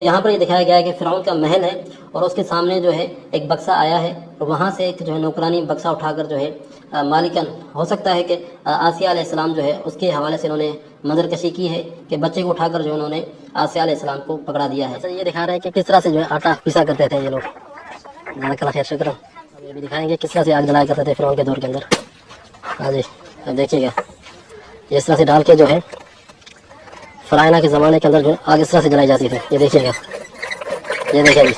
یہاں پر یہ دکھایا گیا ہے کہ فرعون کا محل ہے اور اس کے سامنے جو ہے ایک بکسا آیا ہے اور وہاں سے ایک جو ہے نوکرانی بکسا اٹھا کر جو ہے مالکن ہو سکتا ہے کہ آسیہ علیہ السلام جو ہے اس کے حوالے سے انہوں نے منظر کشی کی ہے کہ بچے کو اٹھا کر جو انہوں نے آسیہ علیہ السلام کو پکڑا دیا ہے۔ یہ دکھا رہے ہیں کہ کس طرح سے جو ہے آٹا پیسا کرتے تھے یہ لوگ۔ جزاک اللہ خیر، شکر۔ یہ بھی دکھائیں گے کس طرح سے آگ جلایا کرتے تھے فرعون کے دور کے اندر۔ ہاں جی، اب دیکھیے گا یہ اس طرح سے ڈال کے جو ہے فرعونہ کے زمانے کے اندر جو آگ اس طرح سے جلائی جاتی تھی۔ یہ دیکھیے گا، یہ دیکھیں جی،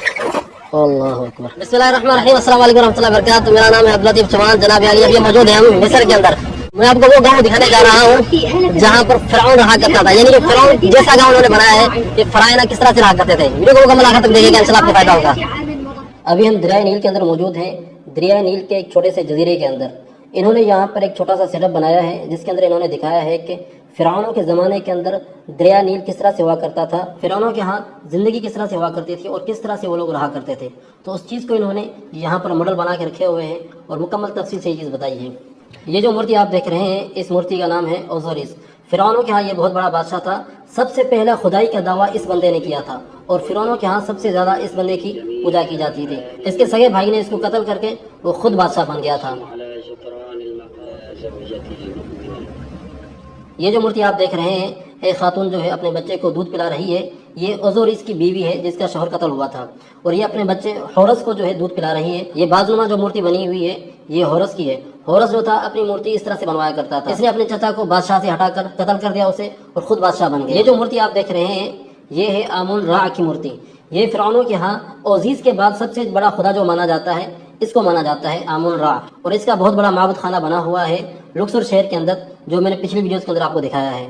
اللہ اکبر۔ بسم اللہ الرحمن الرحیم، السلام علیکم ورحمۃ اللہ وبرکاتہ۔ میرا نام ہے عبداللطیف چوہان، جناب علی ابھی موجود ہیں ہم مصر کے اندر۔ میں آپ کو وہ گاؤں دکھانے جا رہا ہوں جہاں پر فرعون رہا کرتا تھا، یعنی کہ فرعون جیسا گاؤں انہوں نے بنایا ہے کہ فرعونہ کس طرح سے رہا کرتے تھے۔ ویڈیو کو مکمل آخر تک دیکھیں گے، انشاءاللہ آپ کو فائدہ ہوگا۔ ابھی ہم دریائے نیل کے اندر موجود ہیں، دریائے نیل کے ایک چھوٹے سے جزیرے کے اندر۔ انہوں نے یہاں پر ایک چھوٹا سا سیٹ اپ بنایا ہے جس کے اندر انہوں نے دکھایا ہے کہ فرعونوں کے زمانے کے اندر دریا نیل کس طرح سے ہوا کرتا تھا، فرعونوں کے ہاں زندگی کس طرح سے ہوا کرتی تھی اور کس طرح سے وہ لوگ رہا کرتے تھے۔ تو اس چیز کو انہوں نے یہاں پر ماڈل بنا کے رکھے ہوئے ہیں اور مکمل تفصیل سے یہ چیز بتائی ہے۔ یہ جو مورتی آپ دیکھ رہے ہیں، اس مورتی کا نام ہے اوزورس۔ فرعونوں کے ہاں یہ بہت بڑا بادشاہ تھا، سب سے پہلا خدائی کا دعویٰ اس بندے نے کیا تھا اور فرعونوں کے ہاں سب سے زیادہ اس بندے کی پوجا کی جاتی تھی۔ اس کے سگے بھائی نے اس کو قتل کر کے وہ خود بادشاہ بن گیا تھا۔ یہ جو مورتی آپ دیکھ رہے ہیں، ایک خاتون جو ہے اپنے بچے کو دودھ پلا رہی ہے، یہ اوزورس کی بیوی ہے جس کا شوہر قتل ہوا تھا، اور یہ اپنے بچے ہورس کو جو ہے دودھ پلا رہی ہے۔ یہ بازنما جو مورتی بنی ہوئی ہے یہ ہورس کی ہے۔ ہورس جو تھا اپنی مورتی اس طرح سے بنوایا کرتا تھا، اس نے اپنے چچا کو بادشاہ سے ہٹا کر قتل کر دیا اسے اور خود بادشاہ بن گیا۔ یہ جو مورتی آپ دیکھ رہے ہیں یہ ہے آمون را کی مورتی۔ یہ فرعونوں کے ہاں اوزیس کے بعد سب سے بڑا خدا جو مانا جاتا ہے، اس کو مانا جاتا ہے آمون را، اور اس کا بہت بڑا معبد خانہ بنا ہوا ہے لوکسور شہر کے اندر، جو میں نے پچھلی ویڈیوز کے اندر آپ کو دکھایا ہے۔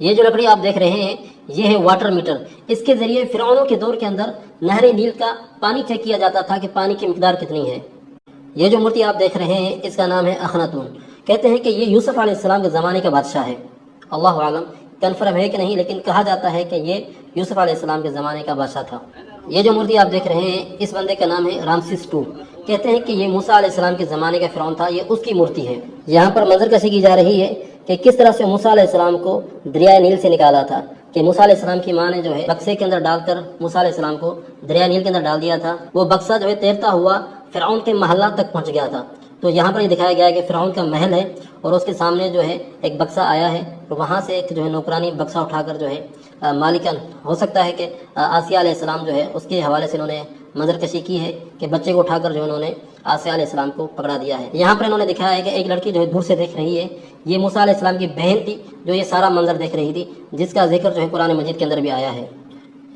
یہ جو لکڑی آپ دیکھ رہے ہیں یہ ہے واٹر میٹر۔ اس کے ذریعے فرعونوں کے دور کے اندر نہر نیل کا پانی چیک کیا جاتا تھا کہ پانی کی مقدار کتنی ہے۔ یہ جو مورتی آپ دیکھ رہے ہیں اس کا نام ہے اخناتون۔ کہتے ہیں کہ یہ یوسف علیہ السلام کے زمانے کا بادشاہ ہے، اللہ عالم کنفرم ہے کہ نہیں، لیکن کہا جاتا ہے کہ یہ یوسف علیہ السلام کے زمانے کا بادشاہ تھا۔ یہ جو مورتی آپ دیکھ رہے ہیں اس بندے کا نام ہے رامسیس II۔ کہتے ہیں کہ یہ موسیٰ علیہ السلام کے زمانے کا فرعون تھا، یہ اس کی مورتی ہے۔ یہاں پر منظر کشی کی جا رہی ہے کہ کس طرح سے موسیٰ علیہ السلام کو دریائے نیل سے نکالا تھا، کہ موسیٰ علیہ السلام کی ماں نے جو ہے بکسے کے اندر ڈال کر موسیٰ علیہ السلام کو دریائے نیل کے اندر ڈال دیا تھا۔ وہ بکسا جو ہے تیرتا ہوا فرعون کے محلہ تک پہنچ گیا تھا۔ تو یہاں پر یہ دکھایا گیا ہے کہ فرعون کا محل ہے اور اس کے سامنے جو ہے ایک بکسا آیا ہے اور وہاں سے ایک جو ہے نوکرانی بکسا اٹھا کر جو ہے مالکن ہو سکتا ہے کہ آسیہ علیہ السلام جو ہے اس کے حوالے سے انہوں نے منظر کشی کی ہے کہ بچے کو اٹھا کر جو انہوں نے آسیہ علیہ السلام کو پکڑا دیا ہے۔ یہاں پر انہوں نے دکھایا ہے کہ ایک لڑکی جو ہے دور سے دیکھ رہی ہے، یہ موسیٰ علیہ السلام کی بہن تھی جو یہ سارا منظر دیکھ رہی تھی، جس کا ذکر جو ہے قرآن مجید کے اندر بھی آیا ہے۔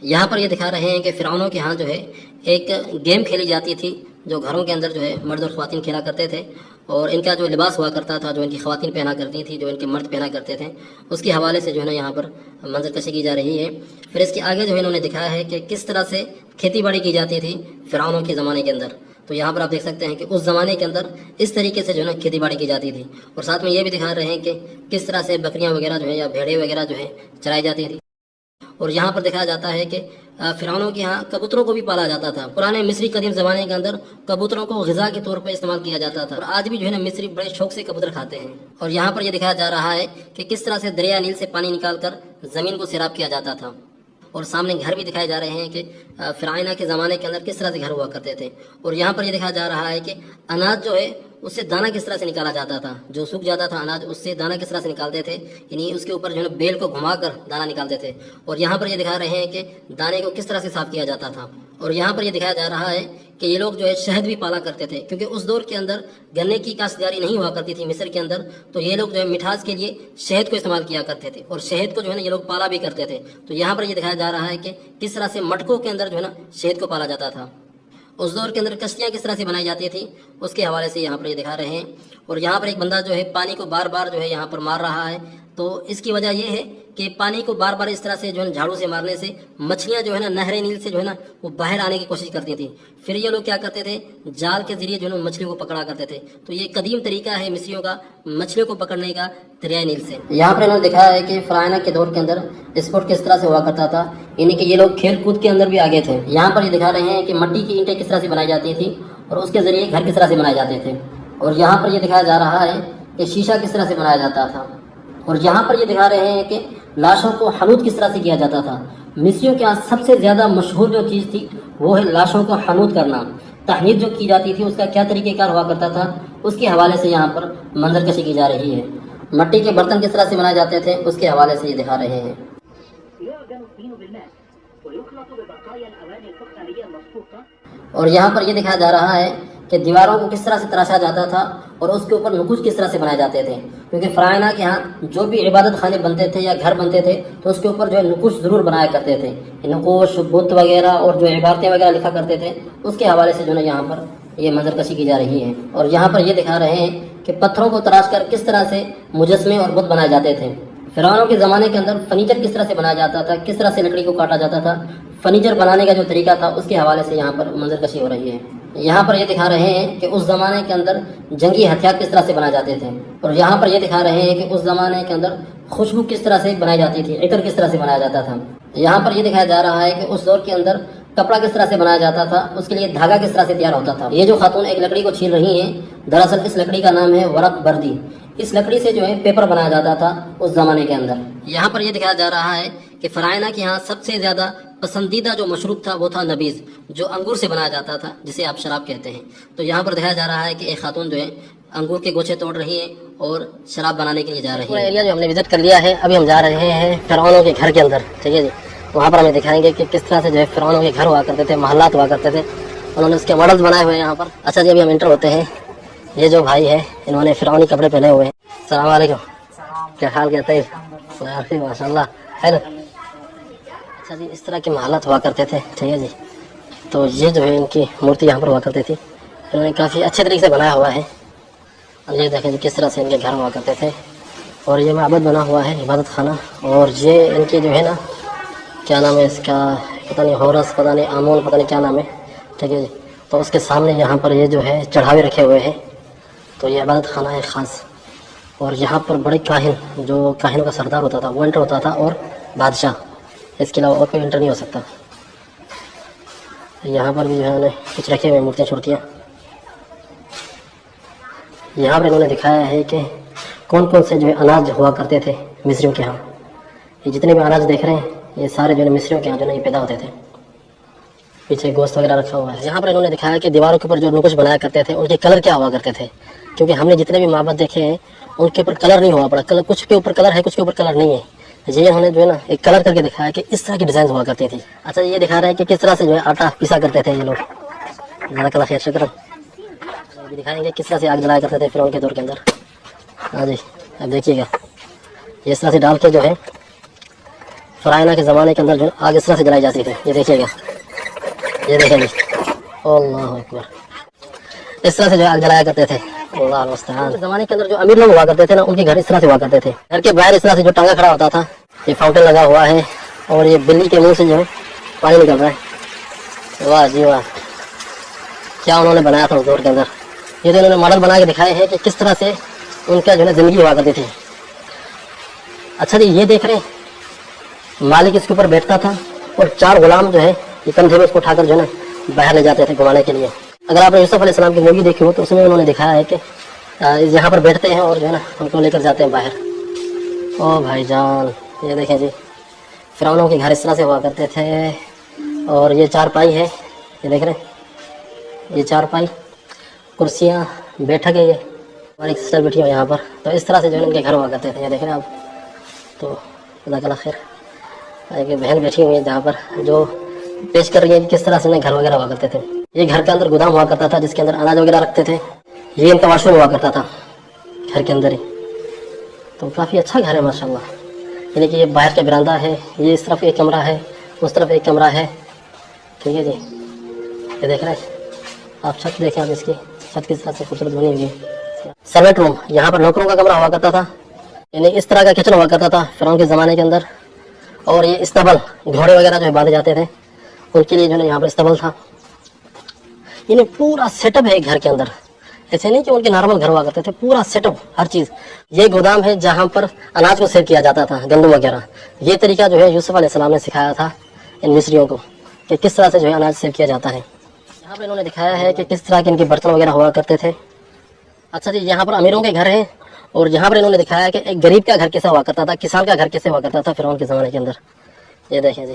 یہاں پر یہ دکھا رہے ہیں کہ فرعونوں کے ہاں جو ہے ایک گیم کھیلی جاتی تھی جو گھروں کے اندر جو ہے مرد اور خواتین کھیلا کرتے تھے، اور ان کا جو لباس ہوا کرتا تھا جو ان کی خواتین پہنا کرتی تھی، جو ان کے مرد پہنا کرتے تھے، اس کے حوالے سے جو ہے نا یہاں پر منظر کشی کی جا رہی ہے۔ پھر اس کے آگے جو ہے انہوں نے دکھایا ہے کہ کس طرح سے کھیتی باڑی کی جاتی تھی فرعونوں کے زمانے کے اندر۔ تو یہاں پر آپ دیکھ سکتے ہیں کہ اس زمانے کے اندر اس طریقے سے جو ہے نا کھیتی باڑی کی جاتی تھی، اور ساتھ میں یہ بھی دکھا رہے ہیں کہ کس طرح سے بکریاں وغیرہ جو ہے یا بھیڑیں وغیرہ جو ہے چرائی جاتی تھی۔ اور یہاں پر دکھایا جاتا ہے کہ فرعونوں کے ہاں کبوتروں کو بھی پالا جاتا تھا۔ پرانے مصری قدیم زمانے کے اندر کبوتروں کو غذا کے طور پر استعمال کیا جاتا تھا، اور آج بھی جو ہے نا مصری بڑے شوق سے کبوتر کھاتے ہیں۔ اور یہاں پر یہ دکھایا جا رہا ہے کہ کس طرح سے دریا نیل سے پانی نکال کر زمین کو سیراب کیا جاتا تھا، اور سامنے گھر بھی دکھائے جا رہے ہیں کہ فرعونہ کے زمانے کے اندر کس طرح سے گھر ہوا کرتے تھے۔ اور یہاں پر یہ دکھایا جا رہا ہے کہ اناج جو ہے اس سے دانہ کس طرح سے نکالا جاتا تھا، جو سوکھ جاتا تھا اناج اس سے دانہ کس طرح سے نکالتے تھے، یعنی اس کے اوپر جو ہے بیل کو گھما کر دانہ نکالتے تھے۔ اور یہاں پر یہ دکھا رہے ہیں کہ دانے کو کس طرح سے صاف کیا جاتا تھا۔ اور یہاں پر یہ دکھایا جا رہا ہے کہ یہ لوگ جو ہے شہد بھی پالا کرتے تھے، کیونکہ اس دور کے اندر گنے کی کاشتکاری نہیں ہوا کرتی تھی مصر کے اندر، تو یہ لوگ جو ہے مٹھاس کے لیے شہد کو استعمال کیا کرتے تھے، اور شہد کو جو ہے نا یہ لوگ پالا بھی کرتے تھے۔ تو یہاں پر یہ دکھایا جا رہا ہے کہ کس طرح سے مٹکوں کے اندر جو ہے نا شہد کو پالا جاتا تھا۔ اس دور کے اندر کشتیاں کس طرح سے بنائی جاتی تھیں اس کے حوالے سے یہاں پر یہ دکھا رہے ہیں۔ اور یہاں پر ایک بندہ جو ہے پانی کو بار بار جو ہے یہاں پر مار رہا ہے، تو اس کی وجہ یہ ہے کہ پانی کو بار بار اس طرح سے جو ہے جھاڑو سے مارنے سے مچھلیاں جو ہے نا نہر نیل سے جو ہے نا وہ باہر آنے کی کوشش کرتی تھیں۔ پھر یہ لوگ کیا کرتے تھے، جال کے ذریعے جو ہے نا مچھلیوں کو پکڑا کرتے تھے۔ تو یہ قدیم طریقہ ہے مصریوں کا مچھلیوں کو پکڑنے کا دریائے نیل سے۔ یہاں پر انہوں نے دکھایا ہے کہ فرعونہ کے دور کے اندر اسپورٹ کس طرح سے ہوا کرتا تھا، یعنی کہ یہ لوگ کھیل کود کے اندر بھی آگے تھے۔ یہاں پر یہ دکھا رہے ہیں کہ مٹی کی اینٹیں کس طرح سے بنائی جاتی تھی اور اس کے ذریعے گھر کس طرح سے بنائے جاتے تھے۔ اور یہاں پر یہ دکھایا جا رہا ہے کہ شیشہ کس طرح سے بنایا جاتا تھا۔ اور یہاں پر یہ دکھا رہے ہیں کہ لاشوں کو حنوط کس طرح سے کیا جاتا تھا۔ مصریوں کے یہاں سب سے زیادہ مشہور جو چیز تھی وہ ہے لاشوں کو حنوط کرنا. تحنیط جو کی جاتی تھی اس کا کیا طریقہ کار ہوا کرتا تھا اس کے حوالے سے یہاں پر منظر کشی کی جا رہی ہے. مٹی کے برتن کس طرح سے بنائے جاتے تھے اس کے حوالے سے یہ دکھا رہے ہیں. اور یہاں پر یہ دکھایا جا رہا ہے کہ دیواروں کو کس طرح سے تراشا جاتا تھا اور اس کے اوپر نقوش کس طرح سے بنائے جاتے تھے. کیونکہ فرعونہ کے ہاں جو بھی عبادت خانے بنتے تھے یا گھر بنتے تھے تو اس کے اوپر جو ہے نقوش ضرور بنایا کرتے تھے. نقوش بت وغیرہ اور جو عبارتیں وغیرہ لکھا کرتے تھے اس کے حوالے سے جو ہے یہاں پر یہ منظر کشی کی جا رہی ہے. اور یہاں پر یہ دکھا رہے ہیں کہ پتھروں کو تراش کر کس طرح سے مجسمے اور بت بنائے جاتے تھے. فرعونوں کے زمانے کے اندر فرنیچر کس طرح سے بنایا جاتا تھا, کس طرح سے لکڑی کو کاٹا جاتا تھا, فرنیچر بنانے کا جو طریقہ تھا اس کے حوالے سے یہاں پر منظر کشی ہو رہی ہے. یہاں پر یہ دکھا رہے ہیں کہ اس زمانے کے اندر جنگی ہتھیار کس طرح سے بنائے جاتے تھے. اور یہاں پر یہ دکھا رہے ہیں کہ اس زمانے کے اندر خوشبو کس طرح سے بنائی جاتی تھی, عطر کس طرح سے بنایا جاتا تھا. یہاں پر یہ دکھایا جا رہا ہے کہ اس دور کے اندر کپڑا کس طرح سے بنایا جاتا تھا, اس کے لیے دھاگا کس طرح سے تیار ہوتا تھا. یہ جو خاتون ایک لکڑی کو چھیل رہی ہیں دراصل اس لکڑی کا نام ہے ورق بردی. اس لکڑی سے جو ہے پیپر بنایا جاتا تھا اس زمانے کے اندر. یہاں پر یہ دکھایا جا رہا ہے کہ فرعونہ کے یہاں سب سے زیادہ پسندیدہ جو مشروب تھا وہ تھا نبیذ, جو انگور سے بنایا جاتا تھا جسے آپ شراب کہتے ہیں. تو یہاں پر دکھایا جا رہا ہے کہ ایک خاتون جو ہے انگور کے گوچھے توڑ رہی ہے اور شراب بنانے کے لیے جا رہی ہے. پورا ایریا جو ہم نے وزٹ کر لیا ہے, ابھی ہم جا رہے ہیں فرعونوں کے گھر کے اندر. ٹھیک ہے جی, وہاں پر ہمیں دکھائیں گے کہ کس طرح سے جو ہے فرعونوں کے گھر ہوا کرتے تھے, محلات ہوا کرتے تھے. انہوں نے اس کے ماڈلز بنائے ہوئے ہیں یہاں پر. اچھا جی, ابھی ہم انٹر ہوتے ہیں. یہ جو بھائی ہے انہوں نے فرعونی کپڑے پہنے ہوئے ہیں. السلام علیکم, کیا حال کہتے ہیں؟ ماشاء اللہ خیر. اچھا جی, اس طرح کے محلات ہوا کرتے تھے. ٹھیک ہے جی, تو یہ جو ہے ان کی مورتی یہاں پر ہوا کرتی تھی. انہوں نے کافی اچھے طریقے سے بنایا ہوا ہے. اور یہ دیکھیں جی کس طرح سے ان کے گھر ہوا کرتے تھے. اور یہ معبد بنا ہوا ہے, عبادت خانہ. اور یہ ان کی جو ہے نا کیا نام ہے اس کا, پتہ نہیں, ہورس, پتہ نہیں, آمون, پتہ نہیں کیا نام ہے. ٹھیک ہے جی, تو اس کے سامنے یہاں پر یہ جو ہے چڑھاوے رکھے ہوئے ہیں. تو یہ عبادت خانہ ہے خاص. اور یہاں پر بڑے کاہن, جو کاہنوں کا سردار ہوتا تھا وہ انٹر ہوتا تھا, اور بادشاہ, اس کے علاوہ اور کوئی انٹر نہیں ہو سکتا. یہاں پر بھی جو ہے کچھ رکھے ہوئے مورتیاں چھوڑتیاں. یہاں پر انہوں نے دکھایا ہے کہ کون کون سے جو ہے اناج ہوا کرتے تھے مصریوں کے ہاں. یہ جتنے بھی اناج دیکھ رہے ہیں یہ سارے جو ہے مصریوں کے ہاں جو ہے یہ پیدا ہوتے تھے. پیچھے گوشت وغیرہ رکھا ہوا ہے. یہاں پر انہوں نے دکھایا کہ دیواروں کے اوپر جو نقوش بنایا کرتے تھے ان کے کلر کیا ہوا کرتے تھے. کیونکہ ہم نے جتنے بھی معبد دیکھے ہیں ان کے اوپر کلر نہیں ہوا پڑا. کلر کچھ کے اوپر کلر ہے, کچھ کے اوپر کلر نہیں ہے. یہ انہوں نے جو ہے نا ایک کلر کر کے دکھایا کہ اس طرح کی ڈیزائن ہوا کرتی تھی. اچھا, یہ دکھا رہے ہیں کہ کس طرح سے جو ہے آٹا پیسا کرتے تھے یہ لوگ. جزاک اللہ خیر, شکرا. دکھائیں گے کس طرح سے آگ جلایا کرتے تھے فرعون کے دور کے اندر. ہاں جی, اب دیکھیے گا یہ اس طرح سے ڈال کے جو ہے فرعونہ کے زمانے کے اندر جو آگ اس طرح سے جلائی جاتی تھی. یہ دیکھیے گا, یہ دیکھیں گے, اللہ اکبر, اس طرح سے جو آگ جلایا کرتے تھے. اللہ المستعان. زمانے کے اندر جو امیر لوگ ہوا کرتے تھے نا ان کے گھر اس طرح سے ہوا کرتے تھے. گھر کے باہر اس طرح سے جو ٹانگا کھڑا ہوتا تھا, یہ فاؤنٹین لگا ہوا ہے اور یہ بلی کے منہ سے جو ہے پانی نکل رہا ہے. واہ جی واہ, کیا انہوں نے بنایا تھا اس دور کے اندر. یہ تو انہوں نے ماڈل بنا کے دکھائے ہیں کہ کس طرح سے ان کا جو ہے زندگی ہوا کرتی تھی. اچھا جی, یہ دیکھ رہے ہیں مالک اس کے اوپر بیٹھتا تھا اور 4 غلام جو ہے یہ کندھے میں اس کو اٹھا کر جو ہے نا باہر لے جاتے تھے گھمانے کے لیے. اگر آپ نے یوسف علیہ السلام کی مووی دیکھی ہو تو اس میں انہوں نے دکھایا ہے کہ یہاں پر بیٹھتے ہیں اور جو ہے نا ان کو لے کر جاتے ہیں باہر. او بھائی جان, یہ دیکھیں جی فرعونوں کے گھر اس طرح سے ہوا کرتے تھے. اور یہ 4 پائی ہے, یہ دیکھ رہے ہیں, یہ 4 پائی, کرسیاں, بیٹھک ہے. یہ ہماری ایک سسٹر بیٹھی ہو یہاں پر. تو اس طرح سے جو ہے ان کے گھر ہوا کرتے تھے. یہ دیکھ رہے ہیں آپ. تو جزاک اللہ خیر. ایک بہن بیٹھی ہوئی ہے جہاں پر جو پیش کر رہی ہے کہ کس طرح سے انہیں گھر وغیرہ ہوا کرتے تھے. یہ گھر کے اندر گودام ہوا کرتا تھا جس کے اندر اناج وغیرہ رکھتے تھے. یہ ان کا واش روم ہوا کرتا تھا گھر کے اندر ہی. تو کافی اچھا گھر ہے ماشاء اللہ. یعنی کہ یہ باہر کا برآمدہ ہے, یہ اس طرف ایک کمرہ ہے, اس طرف ایک کمرہ ہے. ٹھیک ہے جی, یہ دیکھ رہے ہیں آپ, چھت دیکھیں آپ, اس کی چھت کس طرح سے خوبصورت بنی ہوئی ہے. سروینٹ روم, یہاں پر نوکروں کا کمرہ ہوا کرتا تھا. یعنی اس طرح کا کچن ہوا کرتا تھا فرعون کے زمانے کے اندر. اور یہ استبل, گھوڑے وغیرہ جو ہے باندھے جاتے تھے ان کے لیے جو ہے یہاں پر استبل تھا. یعنی پورا سیٹ اپ ہے ایک گھر کے اندر. ایسے نہیں کہ ان کے نارمل گھر ہوا کرتے تھے, پورا سیٹ اپ ہر چیز. یہ گودام ہے جہاں پر اناج کو سیو کیا جاتا تھا, گندم وغیرہ. یہ طریقہ جو ہے یوسف علیہ السلام نے سکھایا تھا ان مصریوں کو کہ کس طرح سے جو ہے اناج سیو کیا جاتا ہے. یہاں پہ انہوں نے دکھایا ہے کہ کس طرح کے ان کے برتن وغیرہ ہوا کرتے تھے. اچھا جی, یہاں پر امیروں کے گھر ہیں. اور یہاں پر انہوں نے دکھایا کہ ایک غریب کا گھر کیسے ہوا کرتا تھا, کسان کا گھر کیسے ہوا کرتا تھا فرعون کے زمانے کے اندر. یہ دیکھیں جی,